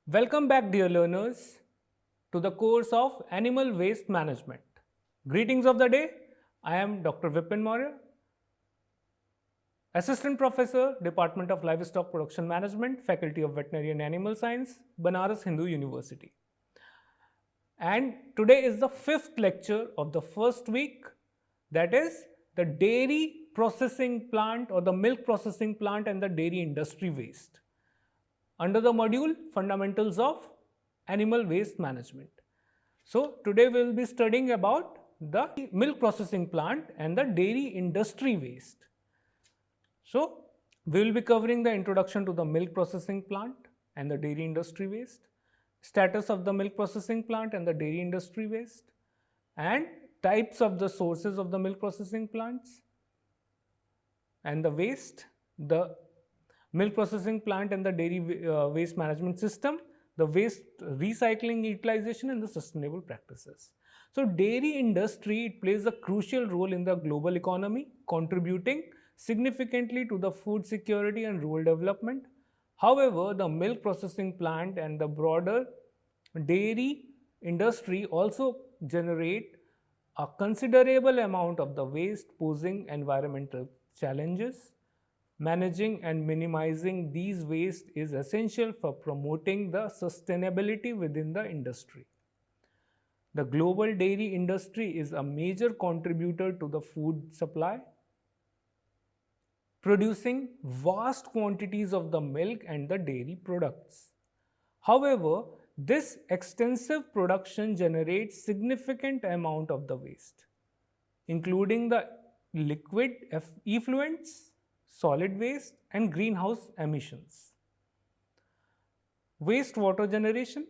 Welcome back, dear learners, to the course of Animal Waste Management. Greetings of the day. I am Dr. Vipin Maurya, Assistant Professor, Department of Livestock Production Management, Faculty of Veterinary and Animal Science, Banaras Hindu University. And today is the fifth lecture of the first week, that is the dairy processing plant or the milk processing plant and the dairy industry waste, under the module Fundamentals of Animal Waste Management. So today we will be studying about the milk processing plant and the dairy industry waste. So we will be covering the introduction to the milk processing plant and the dairy industry waste, status of the milk processing plant and the dairy industry waste, and types of the sources of the milk processing plants and the waste, the milk processing plant and the dairy waste management system, the waste recycling, utilization, and the sustainable practices. So dairy industry, it plays a crucial role in the global economy, contributing significantly to the food security and rural development. However, the milk processing plant and the broader dairy industry also generate a considerable amount of the waste, posing environmental challenges. Managing and minimizing these waste is essential for promoting the sustainability within the industry. The global dairy industry is a major contributor to the food supply, producing vast quantities of the milk and the dairy products. However, this extensive production generates significant amount of the waste, including the liquid effluents, solid waste, and greenhouse emissions. Wastewater generation.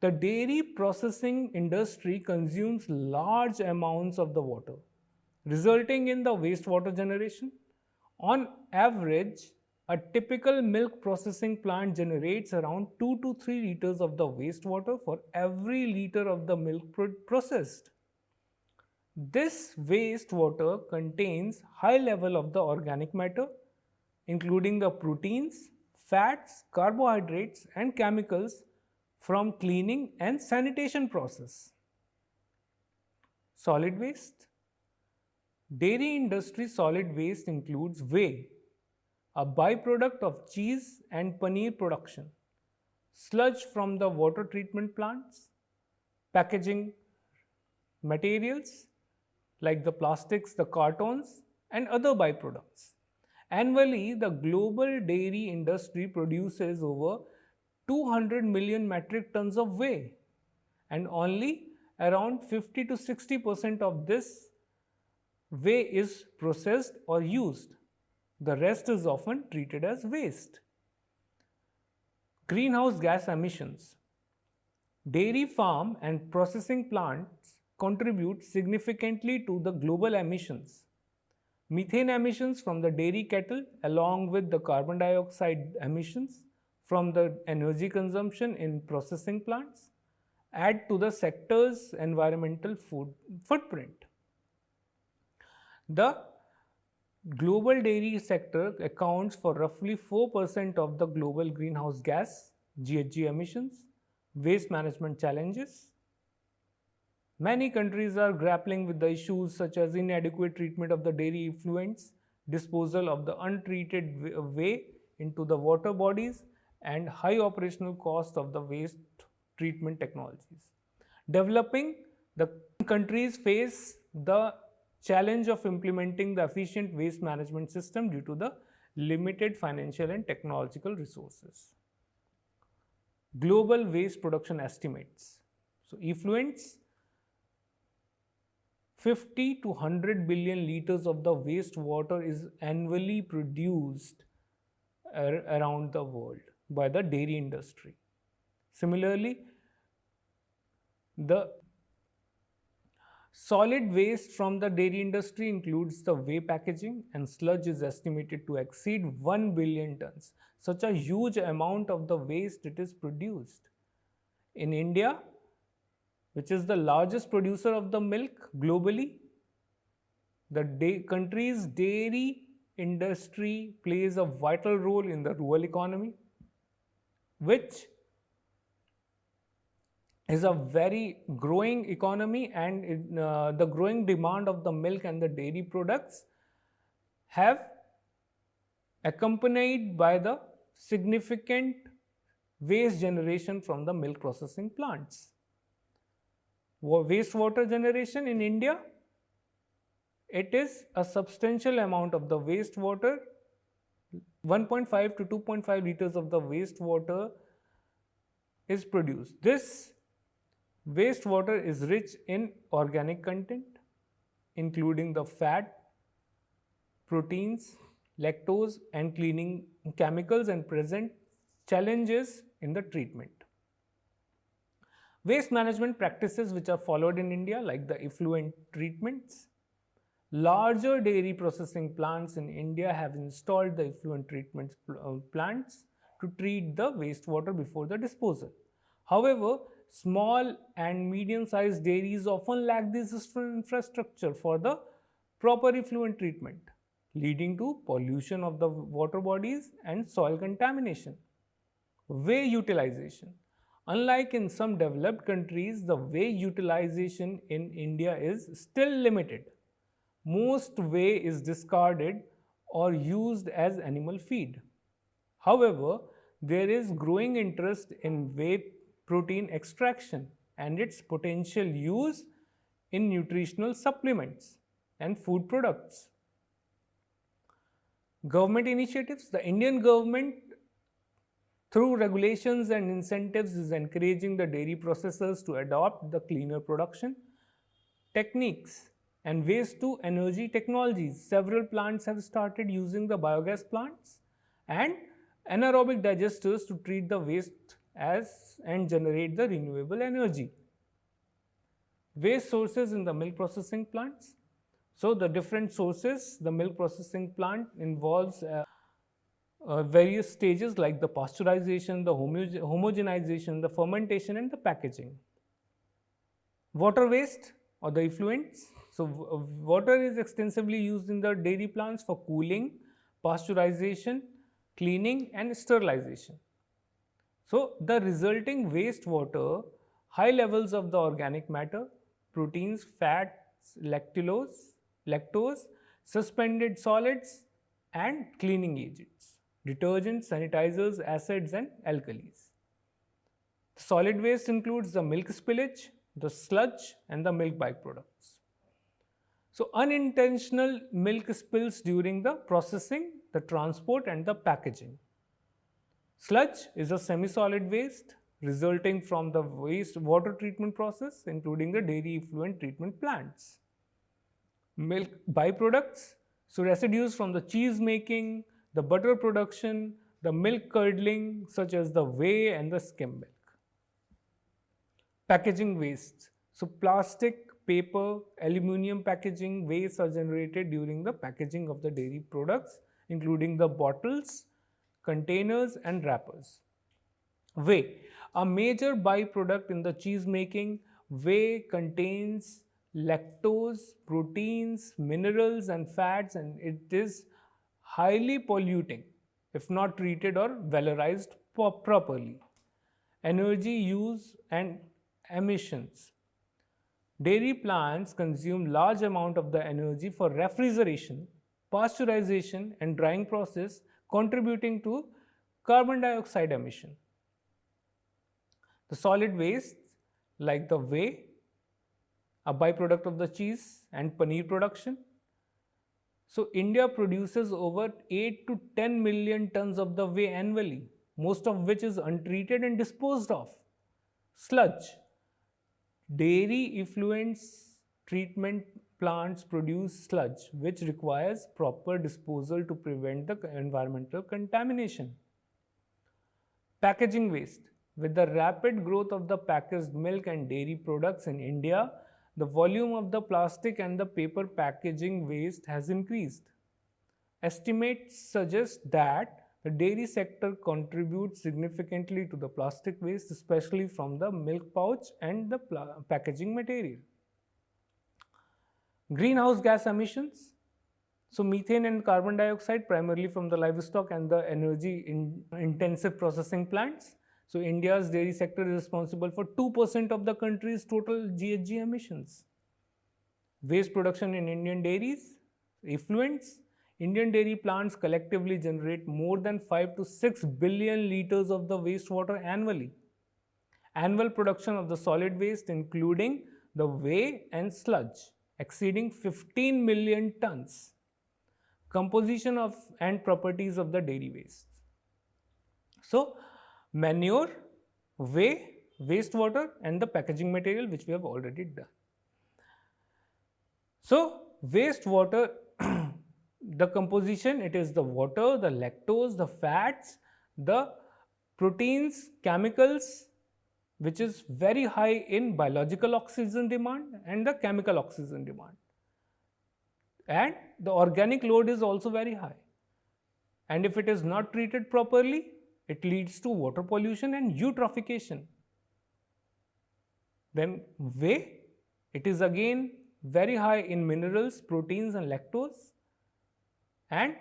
The dairy processing industry consumes large amounts of the water, resulting in the wastewater generation. On average, a typical milk processing plant generates around 2 to 3 liters of the wastewater for every liter of the milk processed. This wastewater contains high level of the organic matter, including the proteins, fats, carbohydrates, and chemicals from cleaning and sanitation process. Solid waste. Dairy industry solid waste includes whey, a byproduct of cheese and paneer production, sludge from the water treatment plants, packaging materials like the plastics, the cartons, and other byproducts. Annually, the global dairy industry produces over 200 million metric tons of whey, and only around 50 to 60% of this whey is processed or used. The rest is often treated as waste. Greenhouse gas emissions. Dairy farm and processing plants contribute significantly to the global emissions. Methane emissions from the dairy cattle, along with the carbon dioxide emissions from the energy consumption in processing plants, add to the sector's environmental footprint. The global dairy sector accounts for roughly 4% of the global greenhouse gas (GHG) emissions. Waste management challenges. Many countries are grappling with the issues such as inadequate treatment of the dairy effluents, disposal of the untreated whey into the water bodies, and high operational cost of the waste treatment technologies. Developing the countries face the challenge of implementing the efficient waste management system due to the limited financial and technological resources. Global waste production estimates. So effluents, 50 to 100 billion liters of the wastewater is annually produced around the world by the dairy industry. Similarly, the solid waste from the dairy industry includes the whey packaging, and sludge is estimated to exceed 1 billion tons. Such a huge amount of the waste it is produced. In India, which is the largest producer of the milk globally, the country's dairy industry plays a vital role in the rural economy. which is a very growing economy, and the growing demand of the milk and the dairy products have accompanied by the significant waste generation from the milk processing plants. Wastewater generation in India, it is a substantial amount of the wastewater. 1.5 to 2.5 liters of the wastewater is produced. This wastewater is rich in organic content, including the fat, proteins, lactose, and cleaning chemicals, and present challenges in the treatment. Waste management practices which are followed in India, like the effluent treatments. Larger dairy processing plants in India have installed the effluent treatment plants to treat the wastewater before the disposal. However, small and medium-sized dairies often lack this infrastructure for the proper effluent treatment, leading to pollution of the water bodies and soil contamination. Whey utilization. Unlike in some developed countries, the whey utilization in India is still limited. Most whey is discarded or used as animal feed. However, there is growing interest in whey protein extraction and its potential use in nutritional supplements and food products. Government initiatives. The Indian government, through regulations and incentives, is encouraging the dairy processors to adopt the cleaner production techniques and waste to energy technologies. Several plants have started using the biogas plants and anaerobic digesters to treat the waste and generate the renewable energy. Waste sources in the milk processing plants. So the different sources, the milk processing plant involves various stages like the pasteurization, the homogenization, the fermentation, and the packaging. Water waste or the effluents. So water is extensively used in the dairy plants for cooling, pasteurization, cleaning, and sterilization. So the resulting wastewater, high levels of the organic matter, proteins, fats, lactose, suspended solids, and cleaning agents, detergents, sanitizers, acids, and alkalis. Solid waste includes the milk spillage, the sludge, and the milk byproducts. So unintentional milk spills during the processing, the transport, and the packaging. Sludge is a semi-solid waste resulting from the waste water treatment process, including the dairy effluent treatment plants. Milk byproducts, so residues from the cheese making, the butter production, the milk curdling, such as the whey and the skim milk. Packaging waste, so plastic, paper, aluminium packaging wastes are generated during the packaging of the dairy products, including the bottles, containers, and wrappers. Whey, a major byproduct in the cheese making. Whey contains lactose, proteins, minerals, and fats, and it is highly polluting if not treated or valorized properly. Energy use and emissions. Dairy plants consume large amount of the energy for refrigeration, pasteurization, and drying process, contributing to carbon dioxide emission. The solid waste like the whey, a byproduct of the cheese and paneer production. So India produces over 8 to 10 million tons of the whey annually, most of which is untreated and disposed of. Sludge. Dairy effluents treatment plants produce sludge, which requires proper disposal to prevent the environmental contamination. Packaging waste. With the rapid growth of the packaged milk and dairy products in India, the volume of the plastic and the paper packaging waste has increased. Estimates suggest that the dairy sector contributes significantly to the plastic waste, especially from the milk pouch and the packaging material. Greenhouse gas emissions. So methane and carbon dioxide primarily from the livestock and the energy intensive processing plants. So India's dairy sector is responsible for 2% of the country's total GHG emissions. Waste production in Indian dairies, effluents. Indian dairy plants collectively generate more than 5 to 6 billion liters of the wastewater annually. Annual production of the solid waste, including the whey and sludge, exceeding 15 million tons. Composition of and properties of the dairy waste. So, manure, whey, wastewater, and the packaging material, which we have already done. So, wastewater, the composition, it is the water, the lactose, the fats, the proteins, chemicals, which is very high in biological oxygen demand and the chemical oxygen demand. And the organic load is also very high. And if it is not treated properly, it leads to water pollution and eutrophication. Then whey, it is again very high in minerals, proteins and lactose, and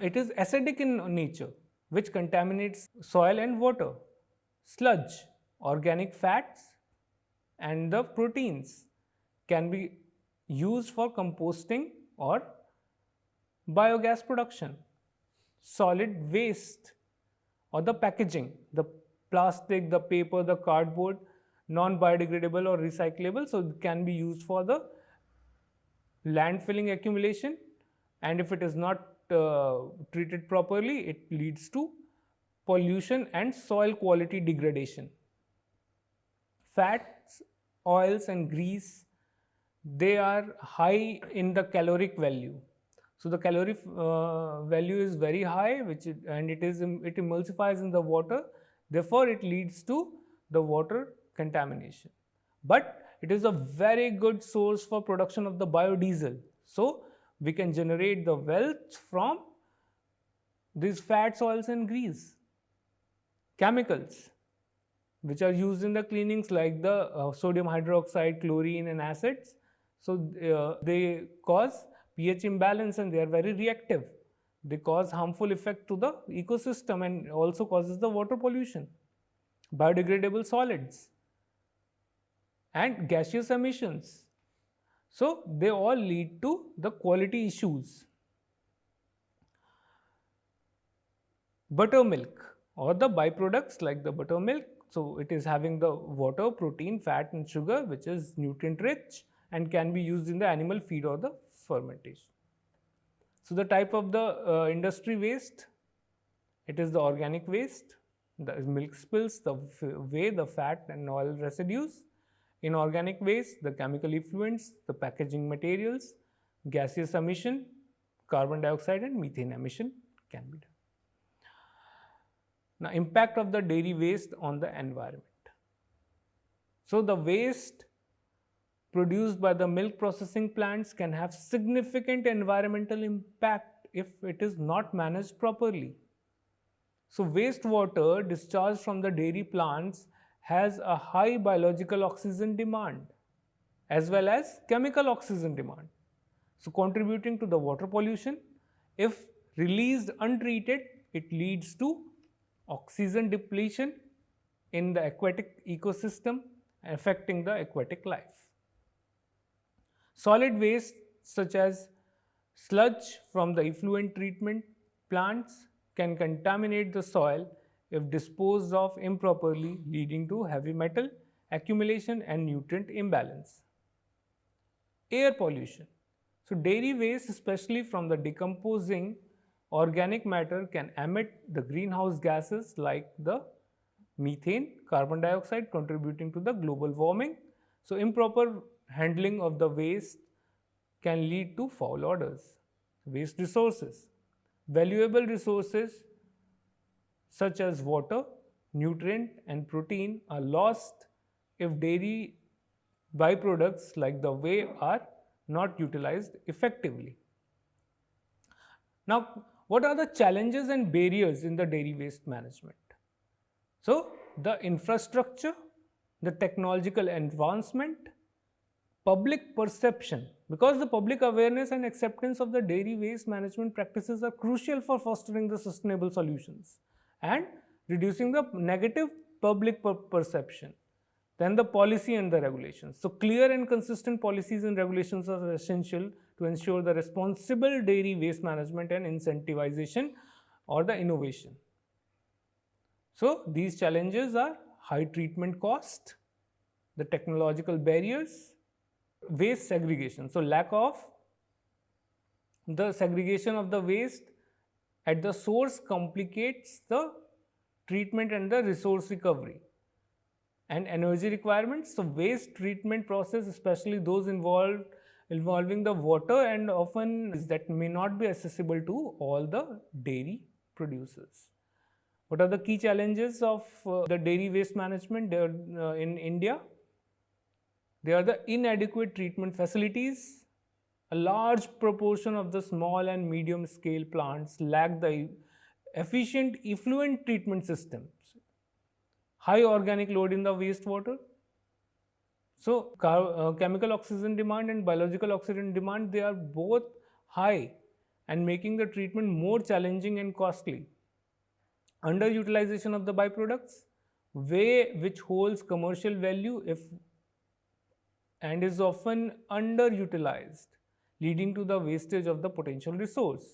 it is acidic in nature, which contaminates soil and water. Sludge, organic fats and the proteins can be used for composting or biogas production. Solid waste or the packaging, the plastic, the paper, the cardboard, non-biodegradable or recyclable, so it can be used for the landfilling accumulation, and if it is not treated properly, it leads to pollution and soil quality degradation. Fats, oils and grease, they are high in the caloric value. So the caloric value is very high, it emulsifies in the water. Therefore, it leads to the water contamination. But it is a very good source for production of the biodiesel. So we can generate the wealth from these fats, oils and grease. Chemicals, which are used in the cleanings like the sodium hydroxide, chlorine and acids. So they cause pH imbalance and they are very reactive. They cause harmful effect to the ecosystem and also causes the water pollution. Biodegradable solids and gaseous emissions. So they all lead to the quality issues. Buttermilk or the byproducts like the buttermilk. So it is having the water, protein, fat and sugar, which is nutrient rich and can be used in the animal feed or the fermentation. So the type of the industry waste, it is the organic waste, the milk spills, the whey, the fat and oil residues. Inorganic waste, the chemical effluents, the packaging materials, gaseous emission, carbon dioxide and methane emission can be done. Now, impact of the dairy waste on the environment. So the waste produced by the milk processing plants can have significant environmental impact if it is not managed properly. So wastewater discharged from the dairy plants has a high biological oxygen demand as well as chemical oxygen demand. So contributing to the water pollution. If released untreated, it leads to oxygen depletion in the aquatic ecosystem, affecting the aquatic life. Solid waste such as sludge from the effluent treatment plants can contaminate the soil if disposed of improperly, leading to heavy metal accumulation and nutrient imbalance. Air pollution. So dairy waste, especially from the decomposing organic matter, can emit the greenhouse gases like the methane, carbon dioxide, contributing to the global warming. So improper handling of the waste can lead to foul odors. Waste resources. Valuable resources such as water, nutrient and protein are lost if dairy byproducts like the whey are not utilized effectively. Now, what are the challenges and barriers in the dairy waste management? So, the infrastructure, the technological advancement, public perception, because the public awareness and acceptance of the dairy waste management practices are crucial for fostering the sustainable solutions. And reducing the negative public perception. Then the policy and the regulations. So clear and consistent policies and regulations are essential to ensure the responsible dairy waste management and incentivization or the innovation. So these challenges are high treatment cost, the technological barriers, waste segregation. So lack of the segregation of the waste at the source complicates the treatment and the resource recovery. And energy requirements. So waste treatment process, especially those involving the water, and often that may not be accessible to all the dairy producers. What are the key challenges of the dairy waste management in India? They are the inadequate treatment facilities. A large proportion of the small and medium scale plants lack the efficient effluent treatment systems. High organic load in the wastewater. So chemical oxygen demand and biological oxygen demand, they are both high and making the treatment more challenging and costly. Underutilization of the byproducts, which holds commercial value and is often underutilized, leading to the wastage of the potential resource.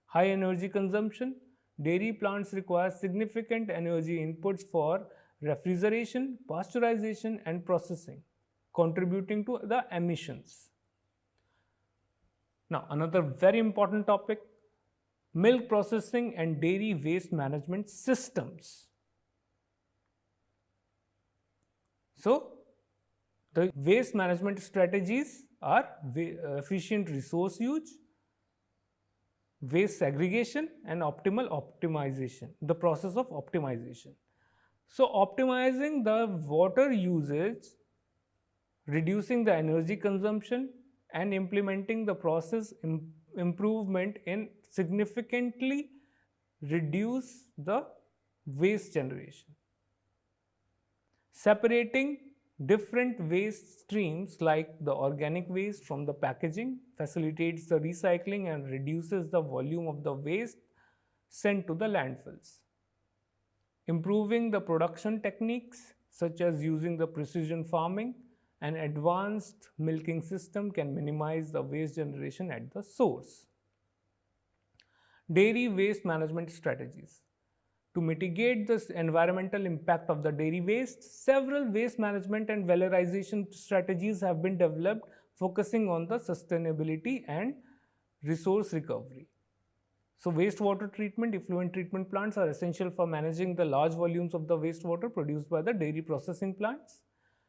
High energy consumption. Dairy plants require significant energy inputs for refrigeration, pasteurization, and processing, contributing to the emissions. Now, another very important topic, milk processing and dairy waste management systems. So, the waste management strategies are efficient resource use, waste segregation, and optimization, the process of optimization. So optimizing the water usage, reducing the energy consumption, and implementing the process improvement in significantly reduce the waste generation. Separating different waste streams like the organic waste from the packaging facilitates the recycling and reduces the volume of the waste sent to the landfills. Improving the production techniques such as using the precision farming and advanced milking system can minimize the waste generation at the source. Dairy waste management strategies. To mitigate this environmental impact of the dairy waste, several waste management and valorization strategies have been developed focusing on the sustainability and resource recovery. So wastewater treatment, effluent treatment plants are essential for managing the large volumes of the wastewater produced by the dairy processing plants,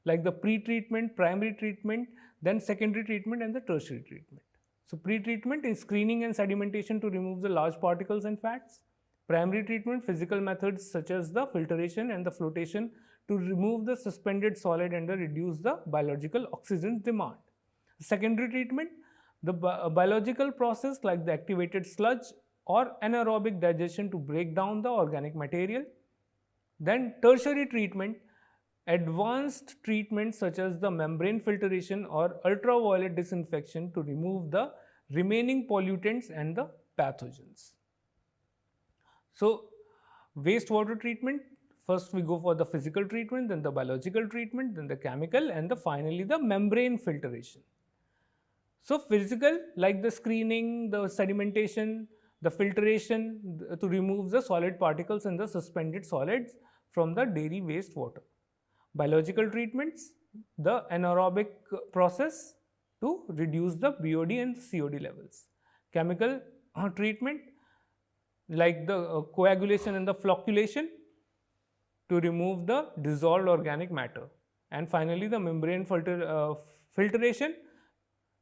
like the pre-treatment, primary treatment, then secondary treatment and the tertiary treatment. So pre-treatment is screening and sedimentation to remove the large particles and fats. Primary treatment, physical methods such as the filtration and the flotation to remove the suspended solid and reduce the biological oxygen demand. Secondary treatment, the biological process like the activated sludge or anaerobic digestion to break down the organic material. Then tertiary treatment, advanced treatments such as the membrane filtration or ultraviolet disinfection to remove the remaining pollutants and the pathogens. So wastewater treatment, first we go for the physical treatment, then the biological treatment, then the chemical, and finally the membrane filtration. So physical, like the screening, the sedimentation, the filtration to remove the solid particles and the suspended solids from the dairy wastewater. Biological treatments, the anaerobic process to reduce the BOD and COD levels. Chemical treatment, like the coagulation and the flocculation to remove the dissolved organic matter. And finally, the membrane filtration,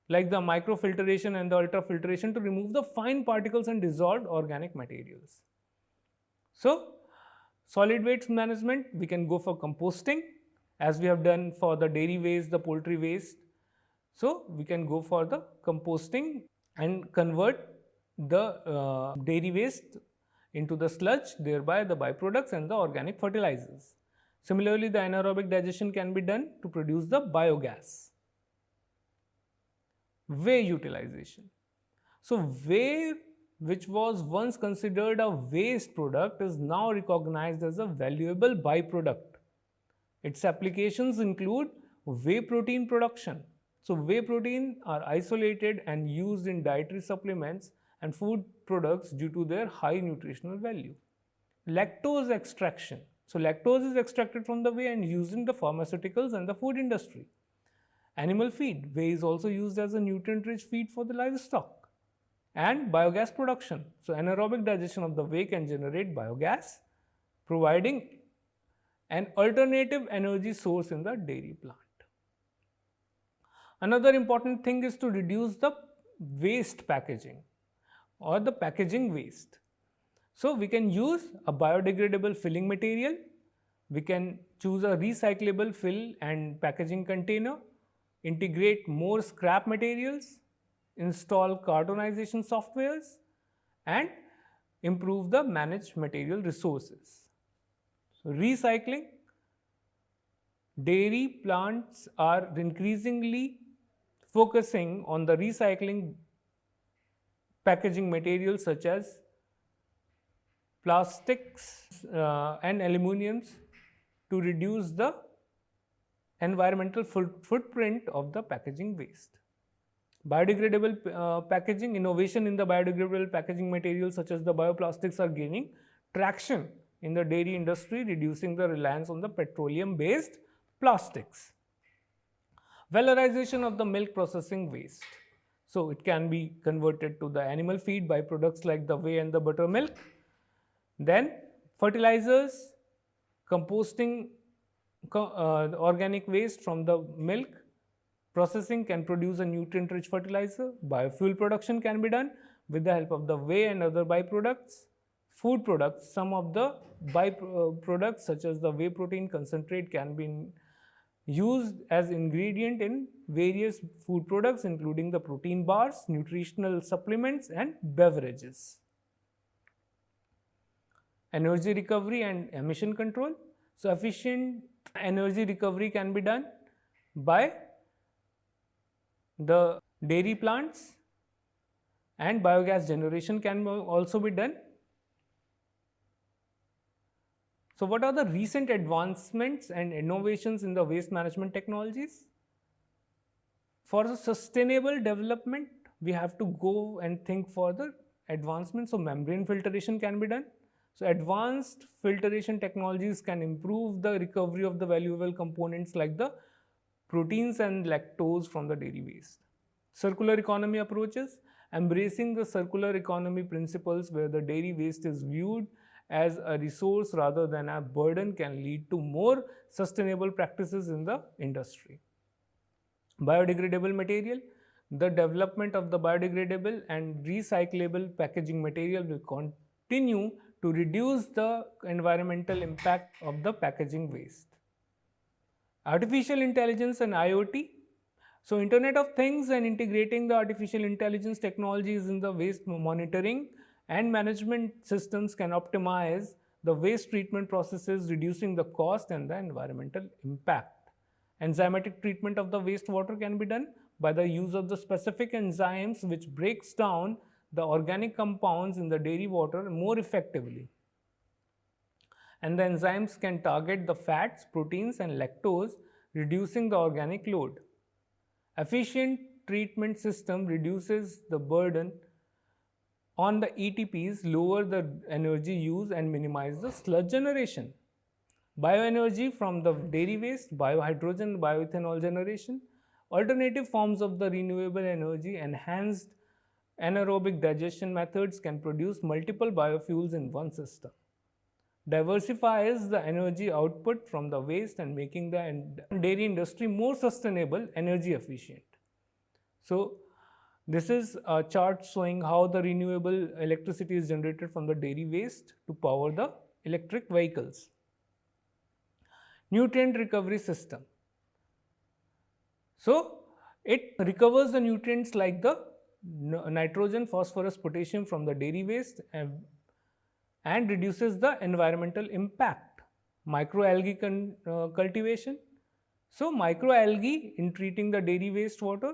like the microfiltration and the ultrafiltration to remove the fine particles and dissolved organic materials. So, solid waste management, we can go for composting as we have done for the dairy waste, the poultry waste. So, we can go for the composting and convert the dairy waste into the sludge, thereby the byproducts and the organic fertilizers. Similarly, the anaerobic digestion can be done to produce the biogas. Whey utilization. So, whey which was once considered a waste product, is now recognized as a valuable byproduct. Its applications include whey protein production. So, whey protein are isolated and used in dietary supplements and food products due to their high nutritional value. Lactose extraction. So, lactose is extracted from the whey and used in the pharmaceuticals and the food industry. Animal feed. Whey is also used as a nutrient-rich feed for the livestock. And biogas production. So, anaerobic digestion of the whey can generate biogas, providing an alternative energy source in the dairy plant. Another important thing is to reduce the waste packaging or the packaging waste. So, we can use a biodegradable filling material, we can choose a recyclable fill and packaging container, integrate more scrap materials, install cartonization softwares, and improve the managed material resources. So, recycling. Dairy plants are increasingly focusing on the recycling packaging materials such as plastics and aluminiums to reduce the environmental footprint of the packaging waste. Biodegradable packaging. Innovation in the biodegradable packaging materials such as the bioplastics are gaining traction in the dairy industry, reducing the reliance on the petroleum-based plastics. Valorization of the milk processing waste. So, it can be converted to the animal feed by products like the whey and the buttermilk. Then fertilizers, composting organic waste from the milk processing can produce a nutrient-rich fertilizer. Biofuel production can be done with the help of the whey and other byproducts. Food products, some of the byproducts such as the whey protein concentrate can be used as ingredient in various food products including the protein bars, nutritional supplements and beverages. Energy recovery and emission control. So, efficient energy recovery can be done by the dairy plants, and biogas generation can also be done. So, what are the recent advancements and innovations in the waste management technologies? For the sustainable development, we have to go and think for the advancements. So, membrane filtration can be done. So, advanced filtration technologies can improve the recovery of the valuable components like the proteins and lactose from the dairy waste. Circular economy approaches. Embracing the circular economy principles where the dairy waste is viewed as a resource rather than a burden can lead to more sustainable practices in the industry. Biodegradable material. The development of the biodegradable and recyclable packaging material will continue to reduce the environmental impact of the packaging waste. Artificial intelligence and IoT. So, Internet of Things and integrating the artificial intelligence technologies in the waste monitoring and management systems can optimize the waste treatment processes, reducing the cost and the environmental impact. Enzymatic treatment of the wastewater can be done by the use of the specific enzymes which breaks down the organic compounds in the dairy water more effectively. And the enzymes can target the fats, proteins and lactose, reducing the organic load. Efficient treatment system reduces the burden on the ETPs, lower the energy use and minimize the sludge generation. Bioenergy from the dairy waste, biohydrogen, bioethanol generation, alternative forms of the renewable energy, enhanced anaerobic digestion methods can produce multiple biofuels in one system. Diversifies the energy output from the waste and making the dairy industry more sustainable, energy efficient. So, this is a chart showing how the renewable electricity is generated from the dairy waste to power the electric vehicles. Nutrient recovery system. So, it recovers the nutrients like the nitrogen, phosphorus, potassium from the dairy waste and reduces the environmental impact. Microalgae cultivation. So, microalgae in treating the dairy wastewater.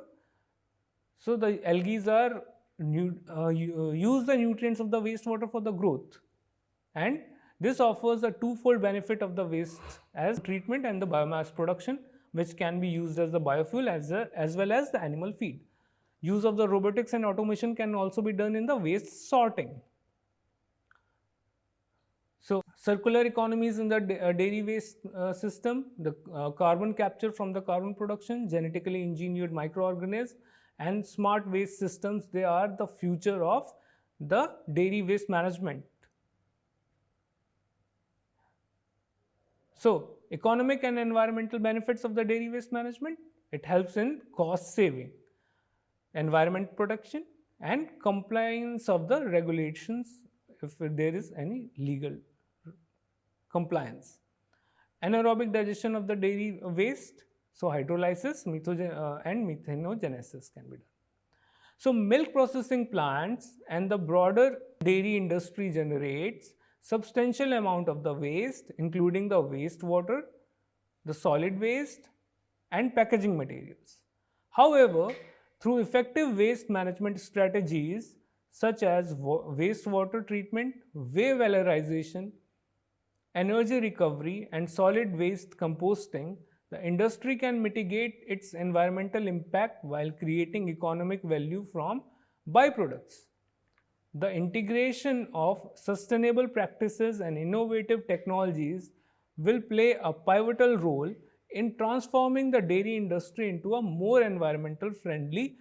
So, the algae are use the nutrients of the wastewater for the growth, and this offers a twofold benefit of the waste as treatment and the biomass production, which can be used as the biofuel as well as the animal feed. Use of the robotics and automation can also be done in the waste sorting. So, circular economies in the dairy waste system, the carbon capture from the carbon production, genetically engineered microorganisms, and smart waste systems, they are the future of the dairy waste management. So, economic and environmental benefits of the dairy waste management, it helps in cost saving, environment protection, and compliance of the regulations if there is any legal compliance. Anaerobic digestion of the dairy waste, so hydrolysis and methanogenesis can be done. So, milk processing plants and the broader dairy industry generates substantial amount of the waste, including the wastewater, the solid waste, and packaging materials. However, through effective waste management strategies such as wastewater treatment, wave valorization, energy recovery, and solid waste composting, the industry can mitigate its environmental impact while creating economic value from byproducts. The integration of sustainable practices and innovative technologies will play a pivotal role in transforming the dairy industry into a more environmental friendly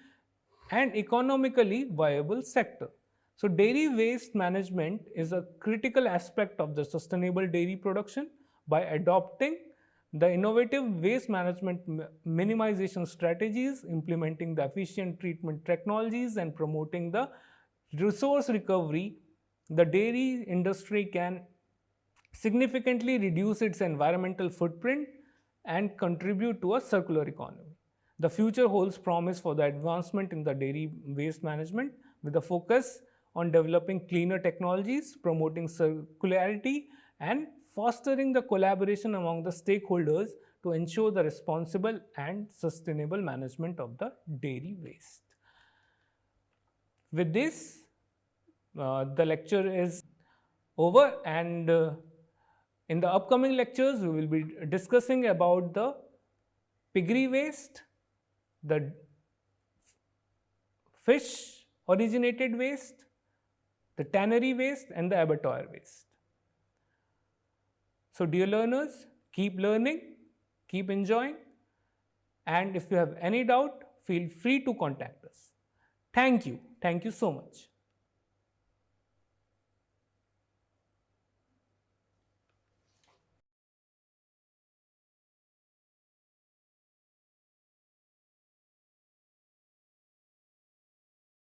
and economically viable sector. So, dairy waste management is a critical aspect of the sustainable dairy production. By adopting the innovative waste management minimization strategies, implementing the efficient treatment technologies, and promoting the resource recovery, the dairy industry can significantly reduce its environmental footprint and contribute to a circular economy. The future holds promise for the advancement in the dairy waste management with a focus on developing cleaner technologies, promoting circularity, and fostering the collaboration among the stakeholders to ensure the responsible and sustainable management of the dairy waste. With this, the lecture is over, and in the upcoming lectures, we will be discussing about the piggery waste, the fish originated waste, the tannery waste, and the abattoir waste. So, dear learners, keep learning, keep enjoying, and if you have any doubt, feel free to contact us. Thank you. Thank you so much.